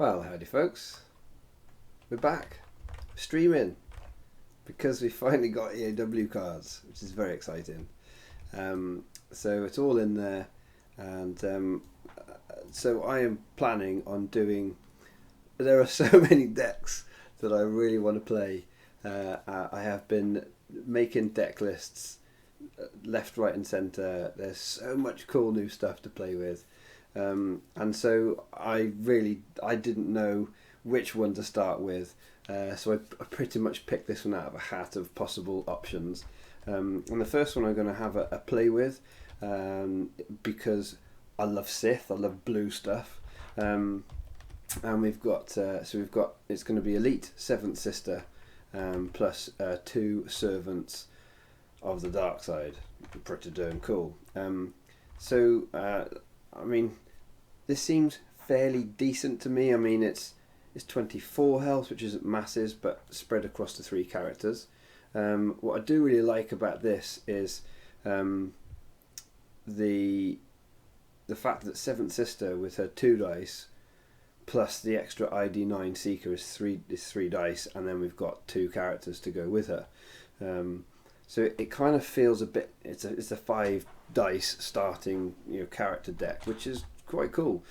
Well, howdy folks, we're back streaming because we finally got EAW cards, which is very exciting. So it's all in there, and so I am planning on doing. There are so many decks that I really want to play. I have been making deck lists left, right, and centre. There's so much cool new stuff to play with. And so I didn't know which one to start with, so I pretty much picked this one out of a hat of possible options. And the first one I'm going to have a play with, because I love Sith, I love blue stuff, and we've got it's going to be Elite Seventh Sister, plus two Servants of the Dark Side. Pretty darn cool. I mean, this seems fairly decent to me. I mean, it's 24 health, which isn't massive, but spread across the three characters. What I do really like about this is the fact that Seventh Sister with her 2 dice plus the extra ID9 Seeker is three dice, and then we've got 2 characters to go with her. So it kind of feels a bit. It's a 5 dice starting character deck, which is quite cool.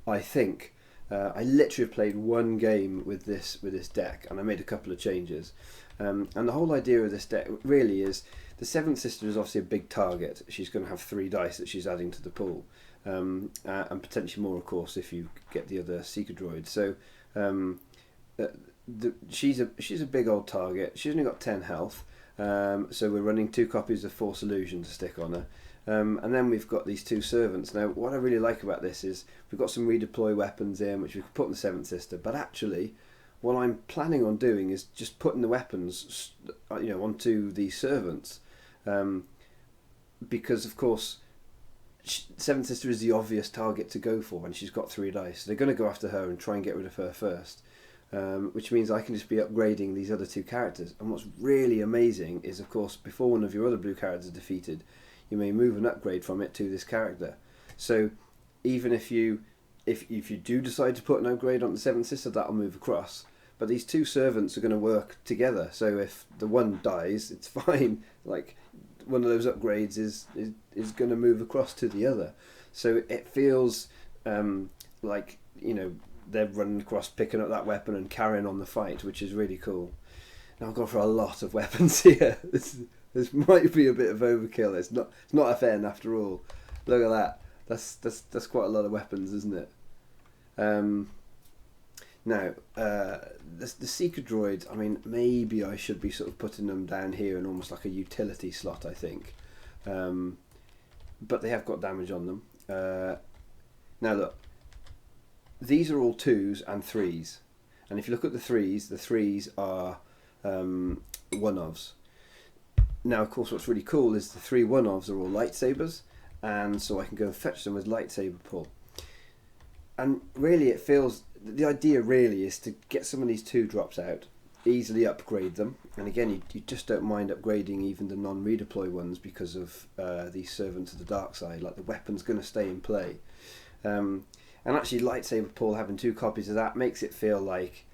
I think I literally played one game with this deck, and I made a couple of changes. And the whole idea of this deck really is the Seventh Sister is obviously a big target. She's going to have 3 dice that she's adding to the pool, and potentially more, of course, if you get the other Seeker Droid. So she's a big old target. She's only got 10 health. So we're running 2 copies of Force Illusion to stick on her. And then we've got these 2 servants. Now, what I really like about this is we've got some redeploy weapons in, which we can put in the Seventh Sister. But actually, what I'm planning on doing is just putting the weapons, onto these servants, because of course, Seventh Sister is the obvious target to go for when she's got 3 dice. So they're going to go after her and try and get rid of her first. Which means I can just be upgrading these other 2 characters. And what's really amazing is, of course, before one of your other blue characters is defeated, you may move an upgrade from it to this character. So even if you do decide to put an upgrade on the Seventh Sister, that'll move across. But these 2 servants are going to work together. So if the one dies, it's fine. Like, one of those upgrades is going to move across to the other. So it feels like they're running across, picking up that weapon and carrying on the fight, which is really cool. Now I've gone for a lot of weapons here. This might be a bit of overkill. It's not a fan after all. Look at that. That's quite a lot of weapons, isn't it? Now the Seeker Droids. I mean, maybe I should be sort of putting them down here in almost like a utility slot, I think. But they have got damage on them. Now look. These are all 2s and 3s, and if you look at the 3s are 1-ofs. Now, of course, what's really cool is the 3 1-ofs are all lightsabers, and so I can go and fetch them with lightsaber pull. And really, it feels the idea really is to get some of these 2 drops out, easily upgrade them, and again, you just don't mind upgrading even the non-redeploy ones because of these Servants of the Dark Side. Like, the weapon's going to stay in play. And actually, lightsaber pull, having 2 copies of that makes it feel like,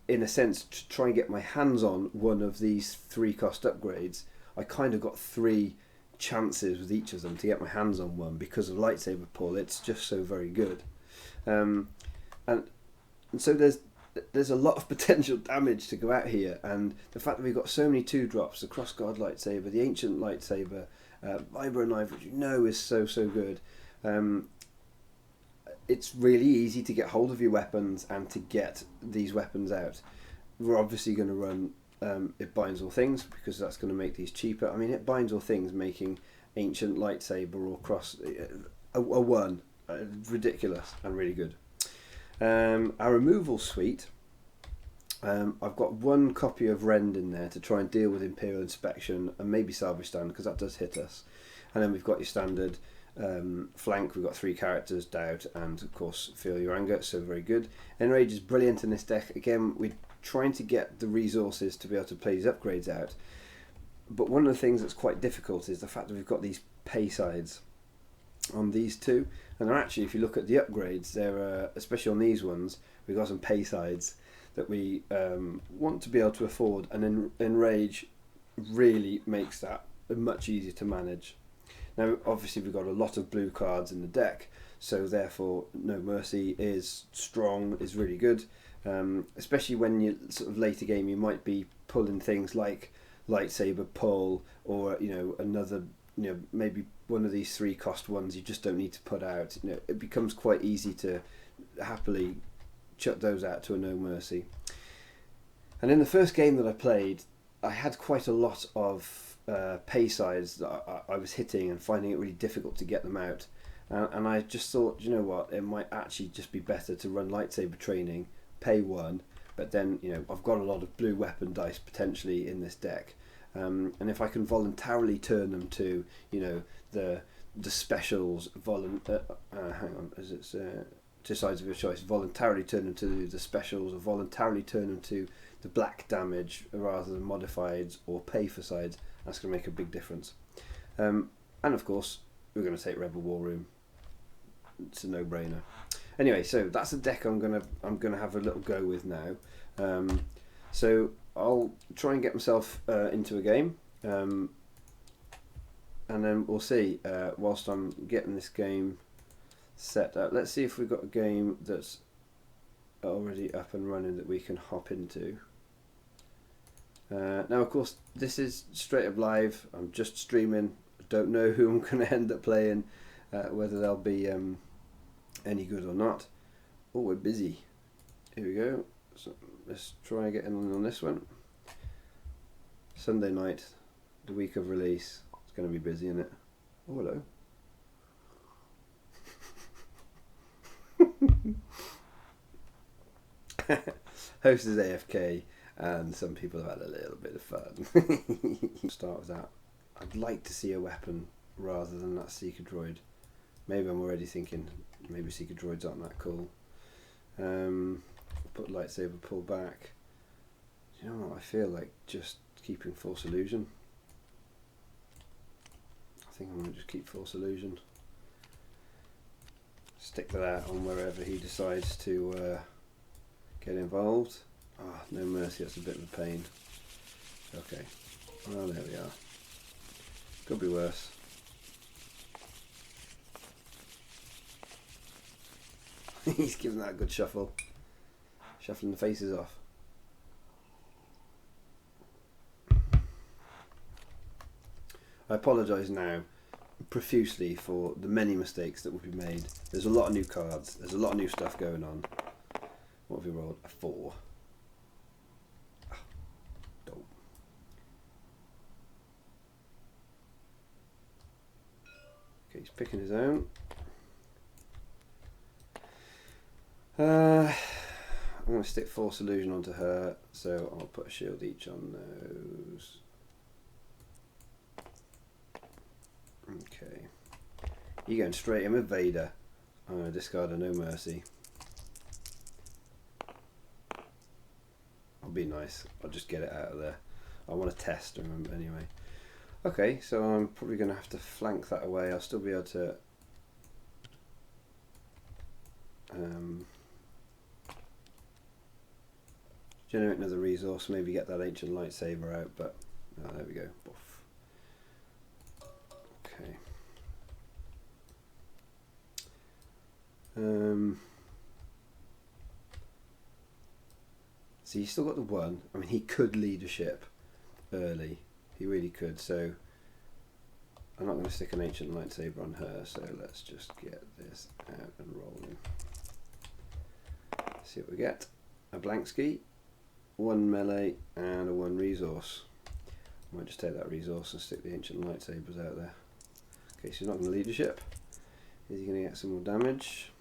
in a sense, to try and get my hands on one of these 3 cost upgrades, I kind of got 3 chances with each of them to get my hands on one because of lightsaber pull. It's just so very good, and so there's a lot of potential damage to go out here, and the fact that we've got so many 2 drops, the crossguard lightsaber, the ancient lightsaber, vibro knife, which is so good. It's really easy to get hold of your weapons and to get these weapons out. We're obviously going to run It Binds All Things, because that's going to make these cheaper. I mean, It Binds All Things making ancient lightsaber or cross a 1. Ridiculous and really good. Our removal suite, I've got 1 copy of Rend in there to try and deal with Imperial Inspection and maybe Salvage Stand, because that does hit us. And then we've got your standard flank. We've got 3 characters, Doubt, and of course Feel Your Anger, so very good. Enrage is brilliant in this deck. Again, we're trying to get the resources to be able to play these upgrades out, but one of the things that's quite difficult is the fact that we've got these pay sides. on these two, and they're actually, if you look at the upgrades, they're especially on these ones, we've got some pay sides that we want to be able to afford, and Enrage really makes that much easier to manage. Now obviously we've got a lot of blue cards in the deck, so therefore No Mercy is strong, is really good, especially when you sort of later game you might be pulling things like lightsaber pull, or another, maybe one of these 3-cost ones you just don't need to put out. It becomes quite easy to happily chuck those out to a No Mercy. And in the first game that I played, I had quite a lot of pay sides that I was hitting and finding it really difficult to get them out. And I just thought, you know what, it might actually just be better to run lightsaber training, pay 1, but then I've got a lot of blue weapon dice potentially in this deck, and if I can voluntarily turn them to the specials, hang on, as it's two sides of your choice, voluntarily turn them to the specials, or voluntarily turn them to the black damage rather than modifieds or pay for sides, that's going to make a big difference. And of course we're going to take Rebel War Room. It's a no-brainer. Anyway, so that's the deck I'm gonna have a little go with now. So I'll try and get myself into a game, and then we'll see. Whilst I'm getting this game set up, let's see if we've got a game that's already up and running that we can hop into. Now, of course, this is straight up live. I'm just streaming. I don't know who I'm going to end up playing, whether they'll be any good or not. Oh, we're busy. Here we go. So let's try and get in on this one. Sunday night, the week of release. It's going to be busy, isn't it? Oh, hello. Host is AFK, and some people have had a little bit of fun. Start with that. I'd like to see a weapon rather than that Seeker Droid. Maybe I'm already thinking maybe Seeker Droids aren't that cool. Put lightsaber pull back. You know what? I feel like just keeping Force Illusion. I think I'm going to just keep Force Illusion. Stick that on wherever he decides to get involved. Ah, No Mercy, that's a bit of a pain. Okay. Oh, there we are. Could be worse. He's giving that a good shuffle. Shuffling the faces off. I apologise now profusely for the many mistakes that will be made. There's a lot of new cards. There's a lot of new stuff going on. What have we rolled? A 4. Ah, dope. Okay, he's picking his own. I'm going to stick Force Illusion onto her, so I'll put a shield each on those. Okay. You're going straight in with Vader. I'm going to discard a No Mercy. I'll be nice. I'll just get it out of there. I want to test, remember, anyway. Okay, so I'm probably going to have to flank that away. I'll still be able to generate another resource, maybe get that ancient lightsaber out, but there we go. Boof. Okay. So he's still got the 1. I mean, he could lead a ship early. He really could. So I'm not going to stick an ancient lightsaber on her. So let's just get this out and rolling. See what we get. A blank ski, 1 melee, and a 1 resource. I might just take that resource and stick the ancient lightsabers out there. Okay, so he's not going to lead a ship. Is he going to get some more damage?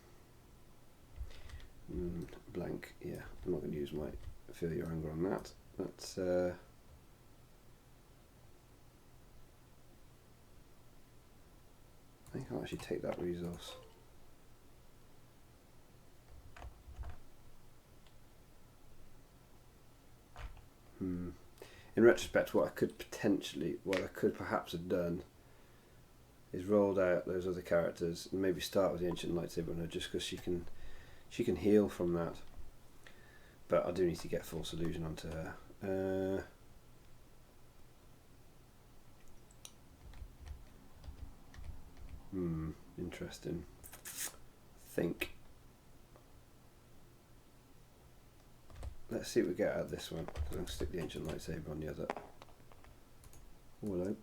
Blank, yeah. I'm not going to use my Feel Your Anger on that. That's I think I'll actually take that resource. In retrospect, what I could perhaps have done is rolled out those other characters and maybe start with the ancient lightsaber on her just because she can heal from that. But I do need to get false illusion onto her. Interesting. Think. Let's see what we get out of this one. I'm going to stick the ancient lightsaber on the other. Oh, hello.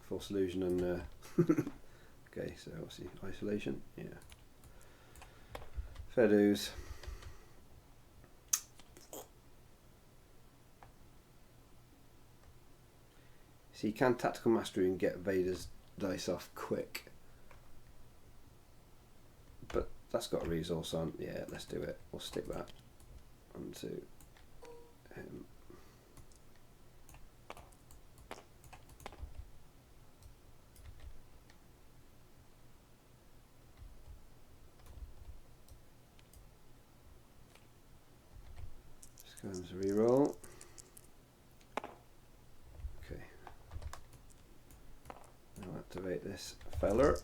False illusion and okay, so what's the isolation? Yeah. Fair dues. So you can tactical mastery and get Vader's dice off quick. But that's got a resource on. Yeah, let's do it. We'll stick that onto him. Just go into reroll. Okay. I'll activate this feller.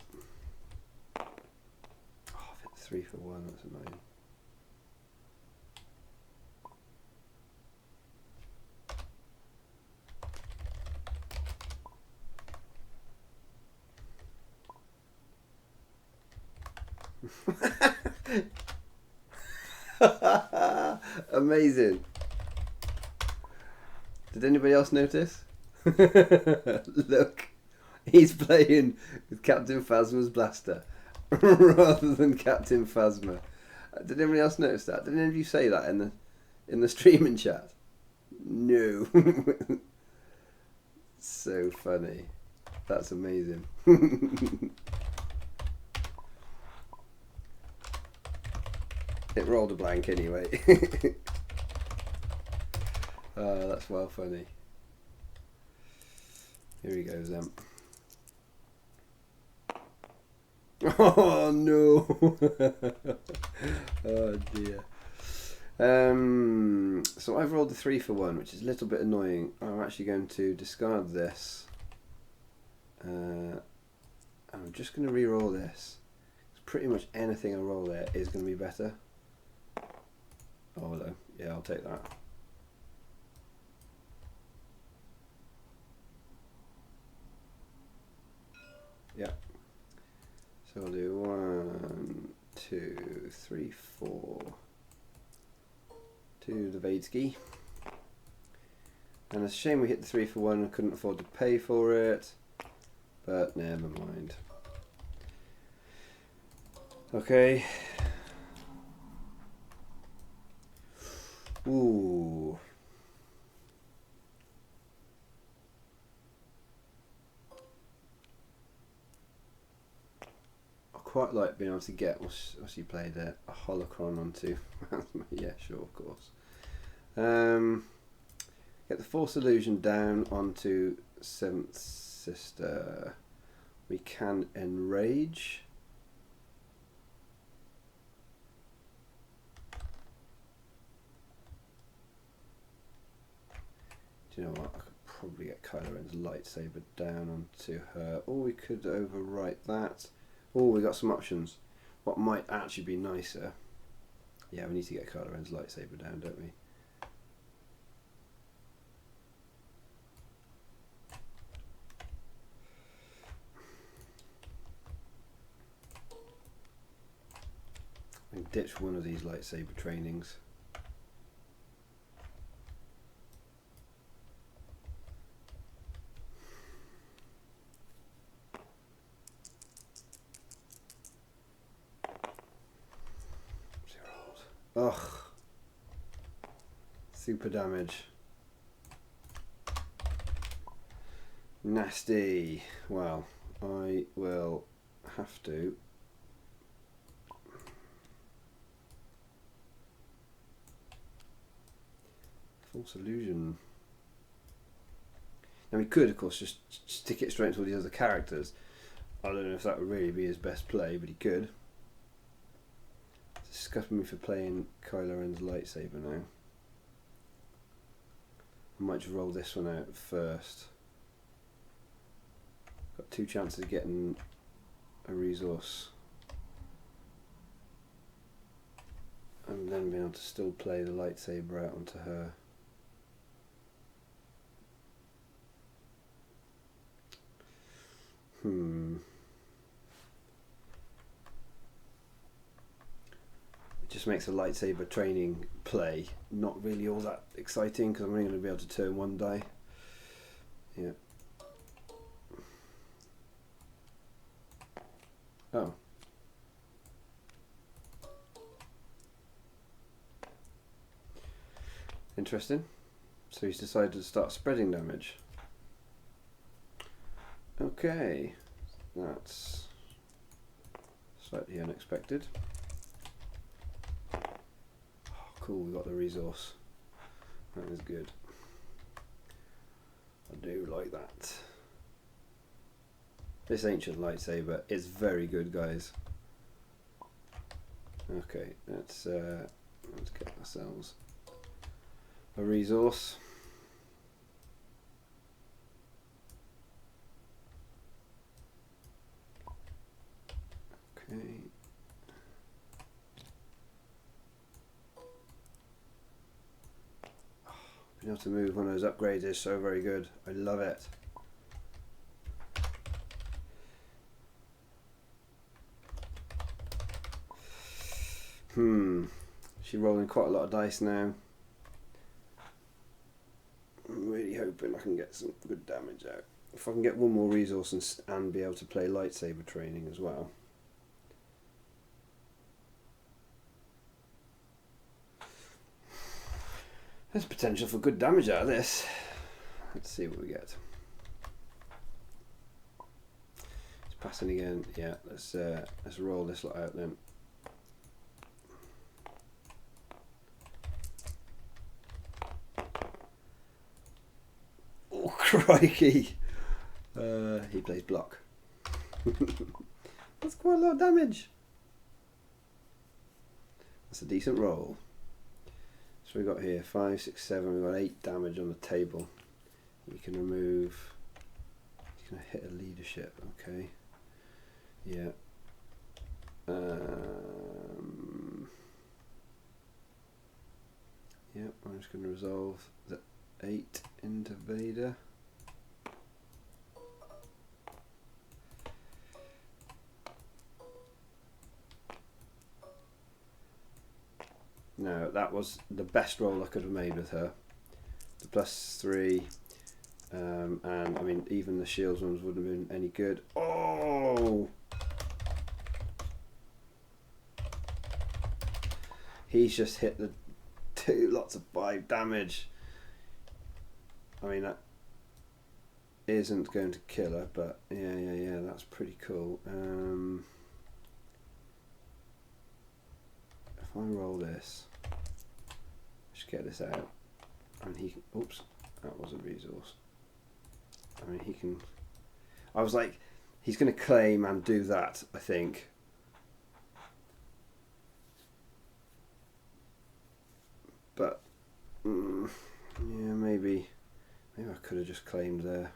Oh, I've hit 3 for 1, that's annoying. Amazing. Did anybody else notice? Look, he's playing with Captain Phasma's blaster rather than Captain Phasma. Did anybody else notice that? Did any of you say that in the streaming chat? No. So funny. That's amazing. It rolled a blank anyway. That's well funny. Here he goes then. Oh no! Oh dear. So I've rolled a 3 for 1, which is a little bit annoying. I'm actually going to discard this. And I'm just going to re-roll this. Pretty much anything I roll there is going to be better. Oh hello. Yeah, I'll take that. Yeah. So I'll do 1, 2, 3, 4 to the Vadeski. And it's a shame we hit the 3 for 1 and couldn't afford to pay for it. But never mind. Okay. Ooh. I quite like being able to get, what's he played there? A holocron onto. Yeah, sure, of course. Get the Force Illusion down onto 7th Sister. We can enrage. Do you know what? I could probably get Kylo Ren's lightsaber down onto her. Or we could overwrite that. Oh, we got some options. What might actually be nicer? Yeah, we need to get Kylo Ren's lightsaber down, don't we? I can ditch one of these lightsaber trainings. Ugh. Super damage. Nasty. Well, I will have to. False illusion. Now we could, of course, just stick it straight into all these other characters. I don't know if that would really be his best play, but he could. It's disgusting me for playing Kylo Ren's lightsaber now. I might just roll this one out first. Got 2 chances of getting a resource. And then being able to still play the lightsaber out onto her. It just makes a lightsaber training play not really all that exciting because I'm only going to be able to turn 1 die. Yeah. Oh. Interesting. So he's decided to start spreading damage. Okay, that's slightly unexpected. Oh, cool, we got the resource. That is good. I do like that. This ancient lightsaber is very good, guys. Okay, let's get ourselves a resource. Okay. Being able to move one of those upgrades is so very good. I love it. She's rolling quite a lot of dice now. I'm really hoping I can get some good damage out. If I can get 1 more resource and be able to play lightsaber training as well. There's potential for good damage out of this. Let's see what we get. It's passing again. Yeah, let's roll this lot out then. Oh crikey! He plays block. That's quite a lot of damage. That's a decent roll. So we got here 5, 6, 7. We've got 8 damage on the table. We can remove. He's going to hit a leadership. Okay. Yeah. Yeah. I'm just going to resolve the 8 into Vader. No, that was the best roll I could have made with her. The +3, and I mean even the shields ones wouldn't have been any good. Oh! He's just hit the 2 lots of 5 damage. I mean that isn't going to kill her, but yeah, that's pretty cool. If I roll this, just get this out, and he can, oops, that was a resource. I mean, he can, I was like, he's going to claim and do that, I think. But, yeah, maybe I could have just claimed there.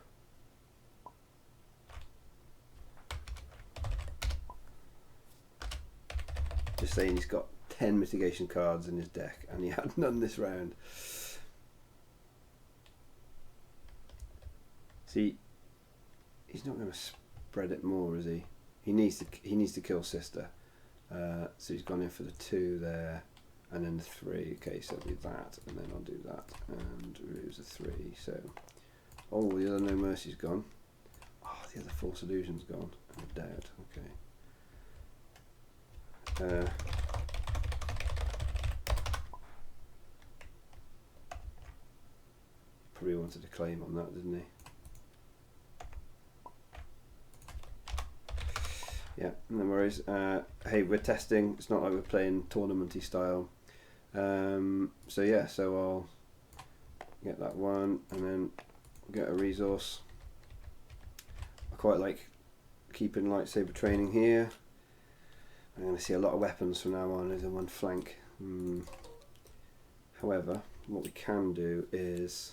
Just saying he's got 10 mitigation cards in his deck and he had none this round. See, he's not going to spread it more, is he? He needs to kill Sister. So he's gone in for the 2 there and then the 3. Okay, so it'll be that and then I'll do that and remove the 3. So, oh, the other No Mercy's gone. Oh, the other False Illusion's gone. I doubt. Okay. Probably wanted to claim on that, didn't he? Yeah, no worries. Hey, we're testing. It's not like we're playing tournament-y style. So yeah, so I'll get that one and then get a resource. I quite like keeping lightsaber training here. I'm going to see a lot of weapons from now on as in one flank. However, what we can do is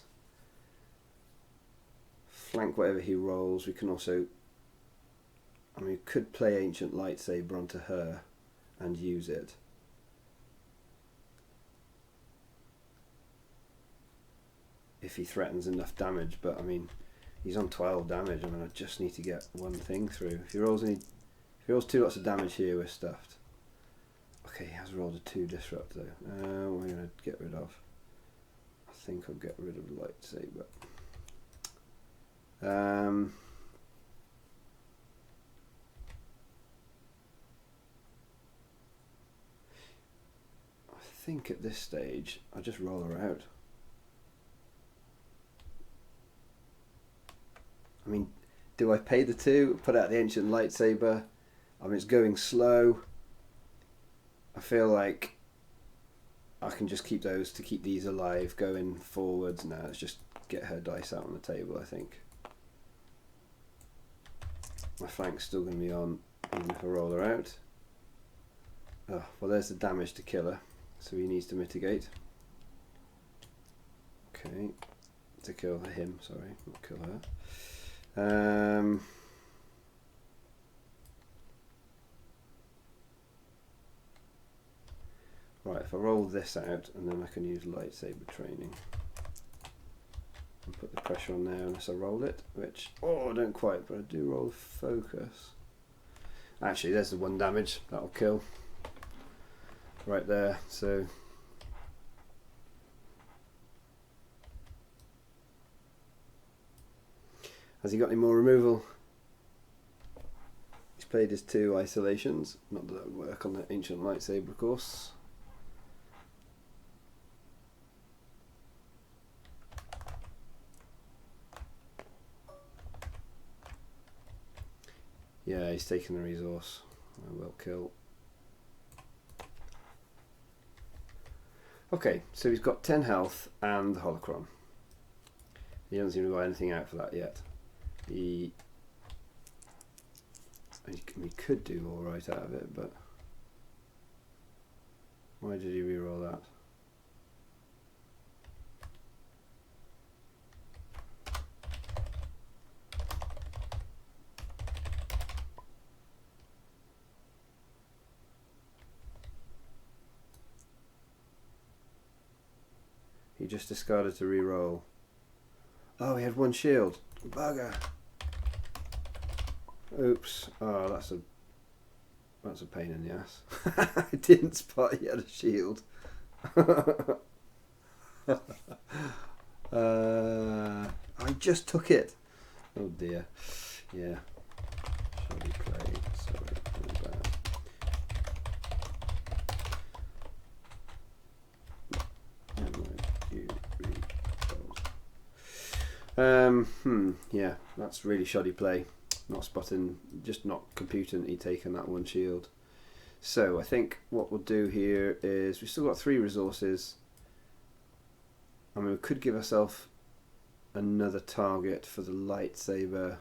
flank whatever he rolls. We can also I mean, we could play Ancient Lightsaber onto her and use it. If he threatens enough damage, but I mean, he's on 12 damage. I mean, I just need to get one thing through. If he rolls 2 lots of damage here, we're stuffed. Okay, he has rolled a 2 disrupt though. We're going to get rid of. I think I'll get rid of the lightsaber. I think at this stage I'll just roll her out. I mean, do I pay the 2, put out the Ancient Lightsaber? I mean, it's going slow. I feel like I can just keep those to keep these alive going forwards now. Let's just get her dice out on the table, I think. My flank's still going to be on, even if I roll her out. Oh, well, there's the damage to kill her, so he needs to mitigate. Okay, to kill him, sorry, not kill her. Right, if I roll this out, and then I can use lightsaber training and put the pressure on there unless I roll it, which, oh, I don't quite, but I do roll focus. Actually, there's the 1 damage, that'll kill right there. So has he got any more removal? He's played his 2 isolations. Not that that would work on the Ancient Lightsaber, of course. Yeah, he's taking the resource. I will kill. Okay, so he's got 10 health and the holocron. He doesn't seem to got anything out for that yet. He could do all right out of it, but why did he reroll that? He just discarded to reroll. Oh, he had 1 shield. Bugger. Oops. Oh, that's a pain in the ass. I didn't spot he had a shield. I just took it. Oh dear. Yeah. Shoddy play. Sorry. Yeah, that's really shoddy play. Not spotting, just not computing he taken that 1 shield. So I think what we'll do here is we've still got 3 resources. I mean, we could give ourselves another target for the lightsaber.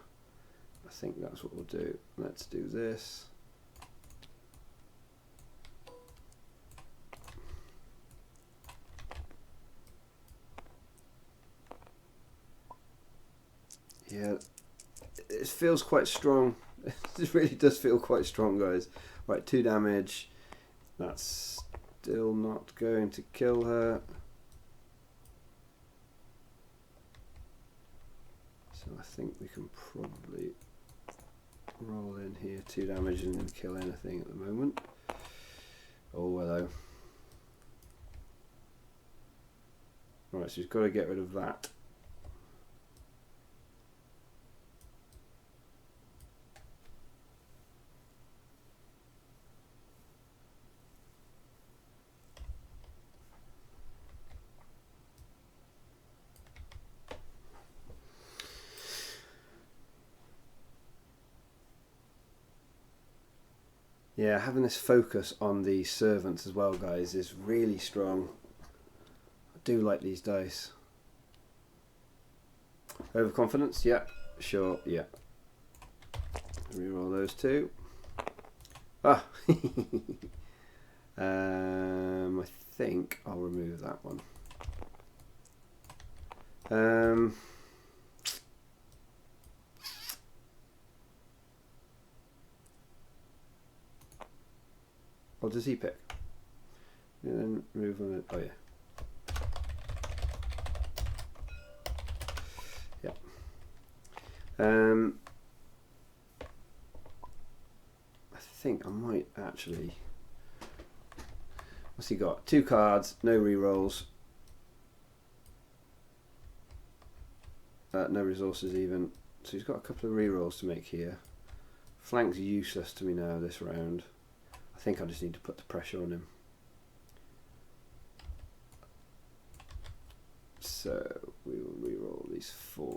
I think that's what we'll do. Let's do this. Yeah, it feels quite strong. It really does feel quite strong, guys. Right, 2 damage. That's still not going to kill her. So I think we can probably roll in here. 2 damage and didn't kill anything at the moment. Oh, hello. Right, so we've got to get rid of that. Yeah, having this focus on the servants as well, guys, is really strong. I do like these dice. Overconfidence, yeah, sure, yeah. Reroll those 2. Ah, I think I'll remove that one. What does he pick? And then remove one. Oh yeah. Yeah. I think I might actually. What's he got? 2 cards, no rerolls. No resources even. So he's got a couple of rerolls to make here. Flank's useless to me now this round. I think I just need to put the pressure on him. So we will reroll these 4.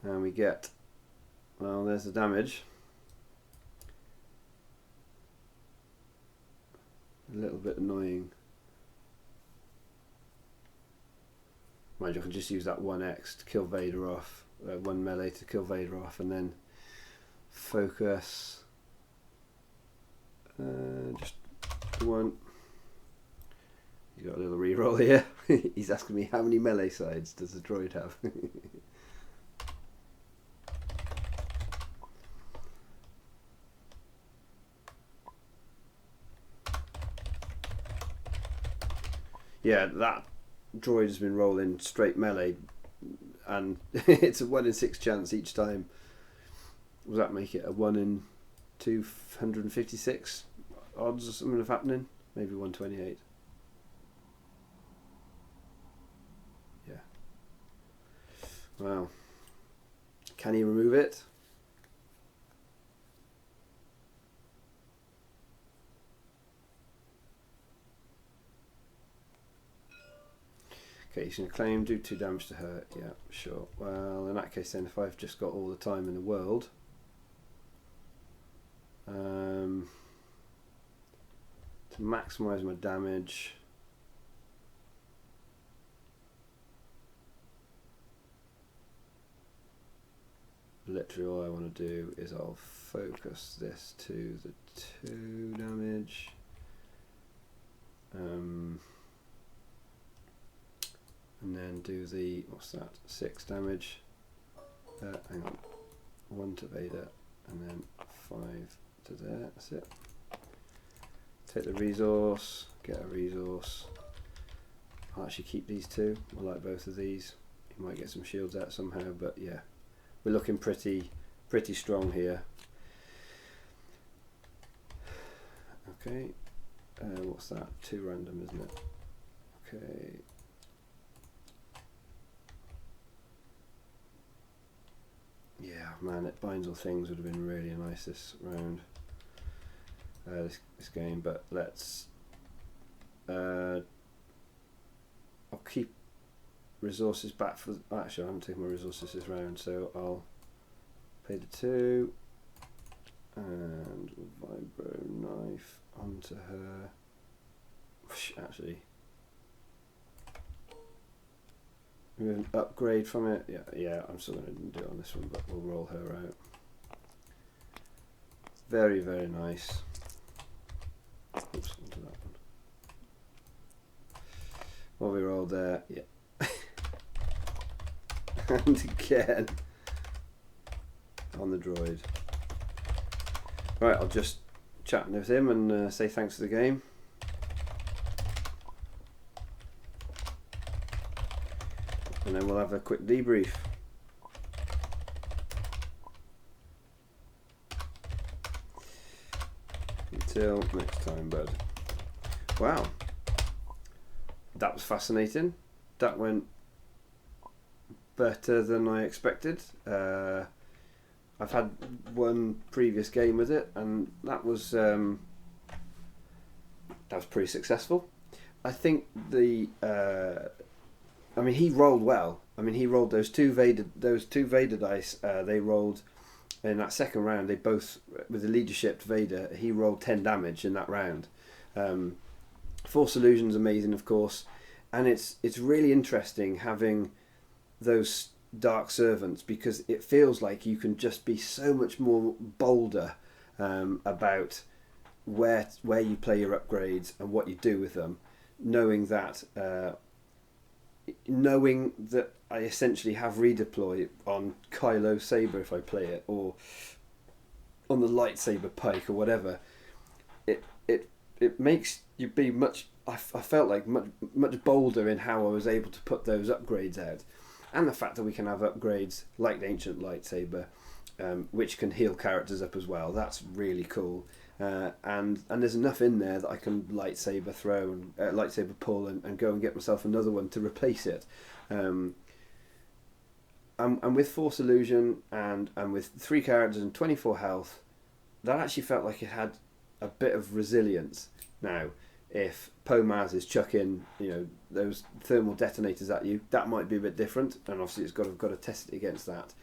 And we get, well, there's the damage. A little bit annoying. Mind you, I can just use that 1x to kill Vader off, 1 melee to kill Vader off, and then focus. Just 1. He's got a little reroll here. He's asking me how many melee sides does the droid have. Yeah, that droid has been rolling straight melee, and it's a 1 in 6 chance each time. Does that make it a 1 in 256 odds or something of happening? Maybe 128. Yeah. Wow. Can he remove it? Okay, he's going to claim, do 2 damage to her. Yeah, sure. Well, in that case then, if I've just got all the time in the world, to maximise my damage, literally all I want to do is I'll focus this to the 2 damage. And then do the, what's that, 6 damage. Hang on, 1 to Vader, and then 5 to there. That's it. Take the resource, get a resource. I'll actually keep these 2. I like both of these. You might get some shields out somehow, but yeah, we're looking pretty strong here. Okay, what's that? 2 random, isn't it? Okay. Yeah, man, it binds all things would have been really nice this round, this game. But let's. I'll keep resources back for. Actually, I haven't taken my resources this round, so I'll pay the 2 and vibro knife onto her. Actually. With an upgrade from it, yeah, I'm still going to do it on this one, but we'll roll her out. Very, very nice. Oops, onto that one. What we rolled there, yeah. And again on the droid. Right, I'll just chat with him and say thanks for the game. And then we'll have a quick debrief. Until next time, bud. Wow. That was fascinating. That went better than I expected. I've had one previous game with it, and that was pretty successful. I think the I mean, he rolled well. I mean, he rolled those two Vader dice. They rolled in that second round. They both, with the leadership Vader, he rolled 10 damage in that round. Force Illusion's amazing, of course, and it's really interesting having those dark servants, because it feels like you can just be so much more bolder about where you play your upgrades and what you do with them, knowing that I essentially have redeploy on Kylo Saber if I play it, or on the lightsaber pike or whatever, it makes you be much. I felt like much bolder in how I was able to put those upgrades out, and the fact that we can have upgrades like the ancient lightsaber, which can heal characters up as well. That's really cool. And there's enough in there that I can lightsaber throw and lightsaber pull and go and get myself another one to replace it. And with Force Illusion and with 3 characters and 24 health, that actually felt like it had a bit of resilience. Now, if Pomaz is chucking, those thermal detonators at you, that might be a bit different, and obviously it's got to test it against that.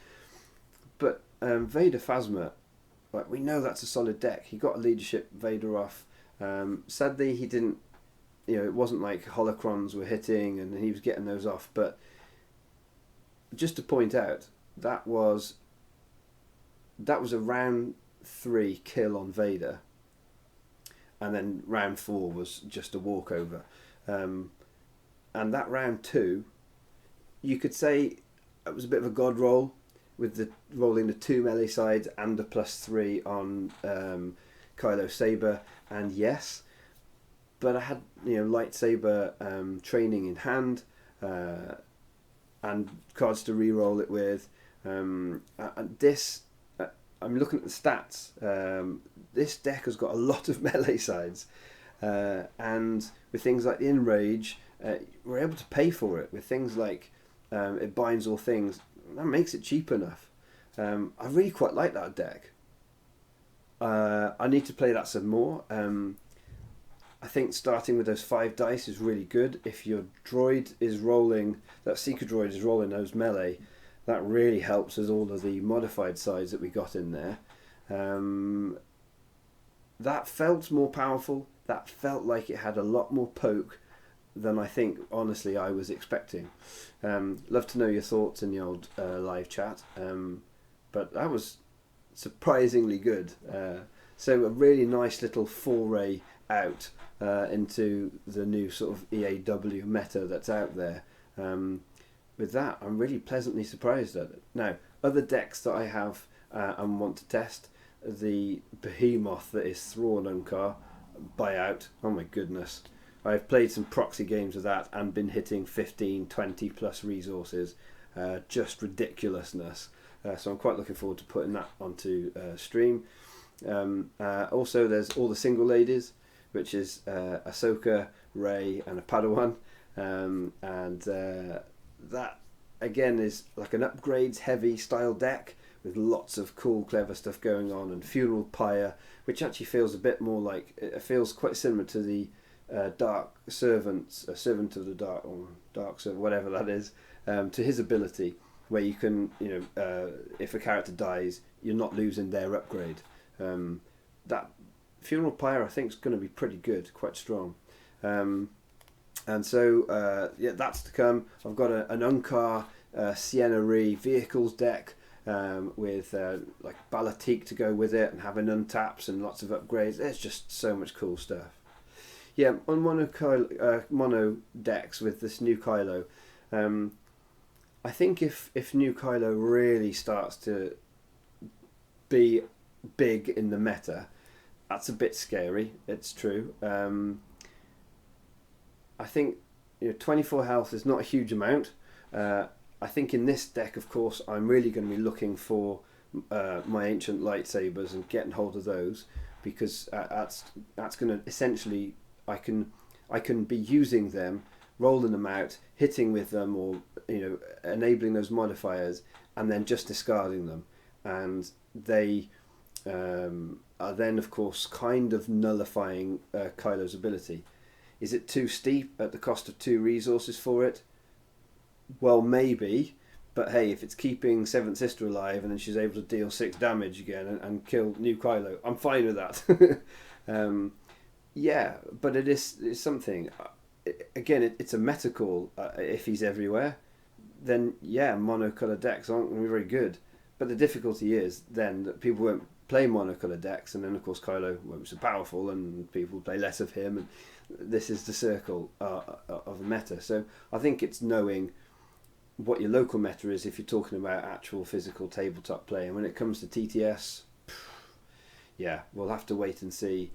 But Vader Phasma, like, we know that's a solid deck. He got a leadership Vader off. Sadly, he didn't. It wasn't like holocrons were hitting and he was getting those off. But just to point out, that was a round 3 kill on Vader, and then round 4 was just a walkover. And that round 2, you could say it was a bit of a god roll, with rolling the 2 melee sides and the +3 on Kylo Saber, and yes, but I had lightsaber training in hand, and cards to re-roll it with. And this, I'm looking at the stats. This deck has got a lot of melee sides, and with things like the Enrage, we're able to pay for it with things like it binds all things. That makes it cheap enough. I really quite like that deck. I need to play that some more. I think starting with those 5 dice is really good. If your droid is rolling, that Seeker droid is rolling those melee, that really helps with all of the modified sides that we got in there. That felt more powerful. That felt like it had a lot more poke than I think, honestly, I was expecting. Love to know your thoughts in the old live chat. But that was surprisingly good. So a really nice little foray out into the new sort of EAW meta that's out there. With that, I'm really pleasantly surprised at it. Now, other decks that I have and want to test, the behemoth that is Thrawn Unkar, buyout. Oh my goodness. I've played some proxy games with that and been hitting 15, 20 plus resources. Just ridiculousness. So I'm quite looking forward to putting that onto stream. Also, there's all the single ladies, which is Ahsoka, Rey, and a Padawan. That, again, is like an upgrades heavy style deck with lots of cool, clever stuff going on. And Funeral Pyre, which actually feels a bit more like, it feels quite similar to the Dark Servants, a Servant of the Dark, or Dark Servant, whatever that is, to his ability, where you can, if a character dies, you're not losing their upgrade. That Funeral Pyre, I think, is going to be pretty good, quite strong. And so, that's to come. I've got an Unkar Sienna Ree vehicles deck with like Balatik to go with it, and having untaps and lots of upgrades. There's just so much cool stuff. Yeah, on mono decks with this new Kylo, I think if new Kylo really starts to be big in the meta, that's a bit scary. It's true. I think 24 health is not a huge amount. I think in this deck, of course, I'm really going to be looking for my ancient lightsabers and getting hold of those, because that's going to essentially, I can be using them, rolling them out, hitting with them, or enabling those modifiers, and then just discarding them, and they are then, of course, kind of nullifying Kylo's ability. Is it too steep at the cost of 2 resources for it? Well, maybe, but hey, if it's keeping Seventh Sister alive and then she's able to deal 6 damage again and kill new Kylo, I'm fine with that. Yeah, but it's something. Again, it's a meta call. If he's everywhere, then yeah, monocolour decks aren't going to be very good. But the difficulty is then that people won't play monocolour decks, and then of course Kylo won't be so powerful, and people play less of him, and this is the circle of a meta. So I think it's knowing what your local meta is if you're talking about actual physical tabletop play. And when it comes to TTS, yeah, we'll have to wait and see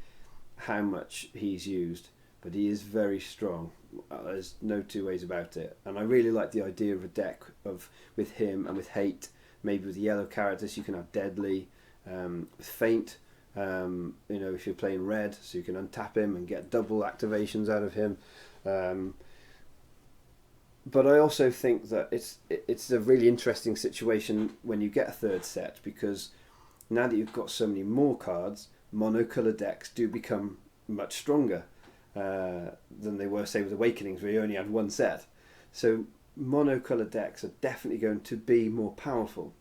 how much he's used, but he is very strong. There's no two ways about it. And I really like the idea of a deck with him and with hate, maybe with yellow characters. You can have deadly, with faint. If you're playing red, so you can untap him and get double activations out of him. But I also think that it's a really interesting situation when you get a third set, because now that you've got so many more cards, monocolour decks do become much stronger than they were, say, with Awakenings, where you only had one set. So monocolour decks are definitely going to be more powerful.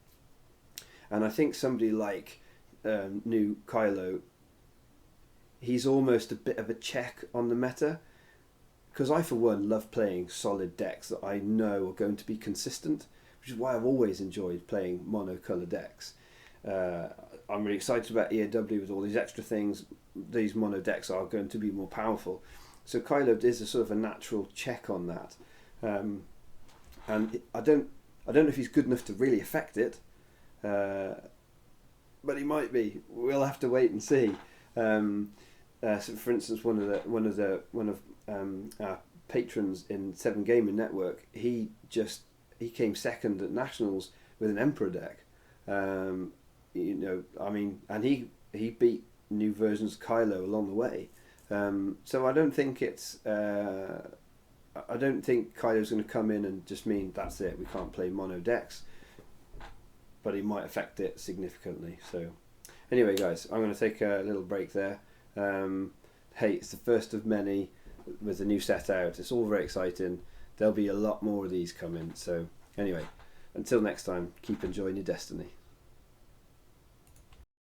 And I think somebody like new Kylo, he's almost a bit of a check on the meta, because I for one love playing solid decks that I know are going to be consistent, which is why I've always enjoyed playing monocolour decks. I'm really excited about EAW with all these extra things. These mono decks are going to be more powerful, so Kylo is a sort of a natural check on that. And I don't know if he's good enough to really affect it, but he might be. We'll have to wait and see. So for instance, one of our patrons in Seven Gaming Network, he came second at Nationals with an Emperor deck. And he beat new versions of Kylo along the way. So I don't think Kylo's going to come in and just mean that's it, we can't play mono decks, but he might affect it significantly. So anyway, guys, I'm going to take a little break there. Hey, it's the first of many with the new set out. It's all very exciting. There'll be a lot more of these coming. So anyway, until next time, keep enjoying your Destiny.